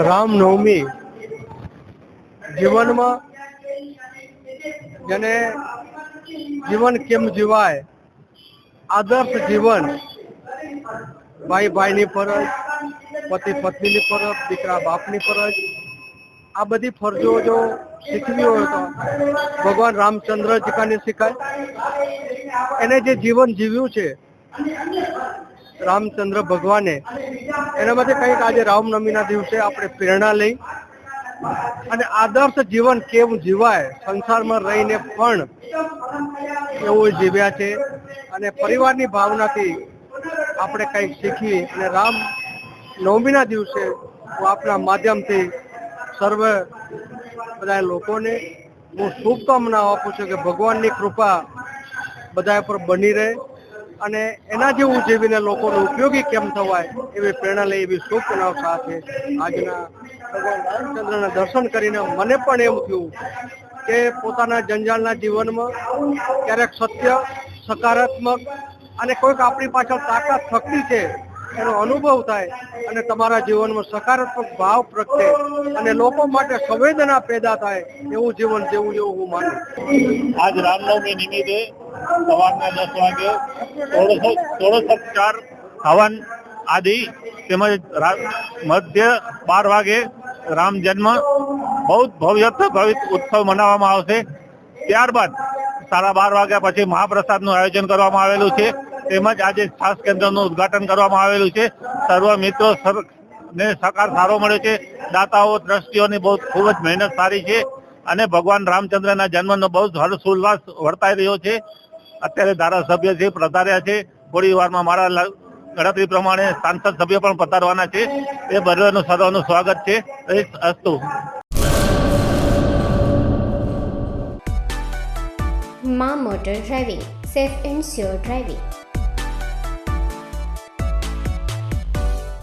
રામનવમી જીવનમાં જેને જીવન કેમ જીવાય, આદર્શ જીવન, ભાઈ ભાઈની ફરજ, પતિ પત્નીની ફરજ, દીકરા બાપની ફરજ, આ બધી ફરજો જો શીખવી હોય તો ભગવાન રામચંદ્ર જીકાને શીખાય. એને જે જીવન જીવ્યું છે રામચંદ્ર ભગવાને, એનામાંથી કંઈક આજે રામનવમીના દિવસે આપણે પ્રેરણા લઈ અને આદર્શ જીવન કેવું જીવાય, સંસારમાં રહીને પણ એવું જીવ્યા છે. અને પરિવારની ભાવનાથી આપણે કંઈક શીખી અને રામ નવમીના દિવસે હું આપના માધ્યમથી સર્વ બધા લોકોને હું શુભકામનાઓ આપું છું કે ભગવાનની કૃપા બધા પર બની રહે અને એના જેવું જીવીને લોકોને ઉપયોગી કેમ થવાય એવી પ્રેરણા લઈ એવી શુભકામનાઓ સાથે આજના ભગવાન રામચંદ્રના દર્શન કરીને મને પણ એમ થયું કે પોતાના જંજાળના જીવનમાં ક્યારેક સત્ય, સકારાત્મક અને કોઈક આપણી પાછળ તાકાત શક્તિ છે એનો અનુભવ થાય અને તમારા જીવનમાં સકારાત્મક ભાવ પ્રગટે અને લોકો માટે સંવેદના પેદા થાય એવું જીવન જેવું જેવું હું માનું. આજ રામનવમી નિમિત્તે સવારના 10 વાગે 16:04 હવન આદિ તેમજ મધ્ય 12 વાગે રામ જન્મ બહુ ભવ્યથી ભવ્ય ઉત્સવ મનાવવામાં આવશે. ત્યારબાદ 12:30 વાગ્યા પછી મહાપ્રસાદનું આયોજન કરવામાં આવેલું છે. તેમજ આજે છાસ કેન્દ્રનું ઉદ્ઘાટન કરવામાં આવેલું છે. સર્વ મિત્રો ને સહકાર સારો મળ્યો છે. દાતાઓ ટ્રસ્ટીઓની બહુ ખૂબ જ મહેનત સારી છે અને ભગવાન રામચંદ્રના જન્મનો બહુ જ હર્ષોલ્લાસ વર્તાઈ રહ્યો છે. અત્યારે ધારાસભ્ય છે પધાર્યા છે. થોડી વારમાં મારા ગણતરી પ્રમાણે સાંસદ સભ્ય પણ પધારવાના છે. એ બધાનું સર્વનું સ્વાગત છે. અસ્તુ. માં motor driving, safe and sure driving.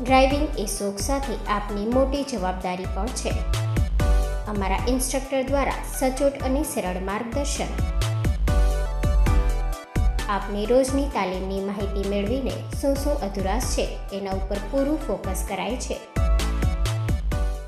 Driving એ શોખ સાથે આપની મોટી જવાબદારી પણ છે. અમારા ઇન્સ્ટ્રક્ટર દ્વારા સચોટ અને સરળ માર્ગદર્શન. આપની રોજની તાલીમની માહિતી મેળવીને શું અધુરાશ છે એના ઉપર પૂરું ફોકસ કરાય છે.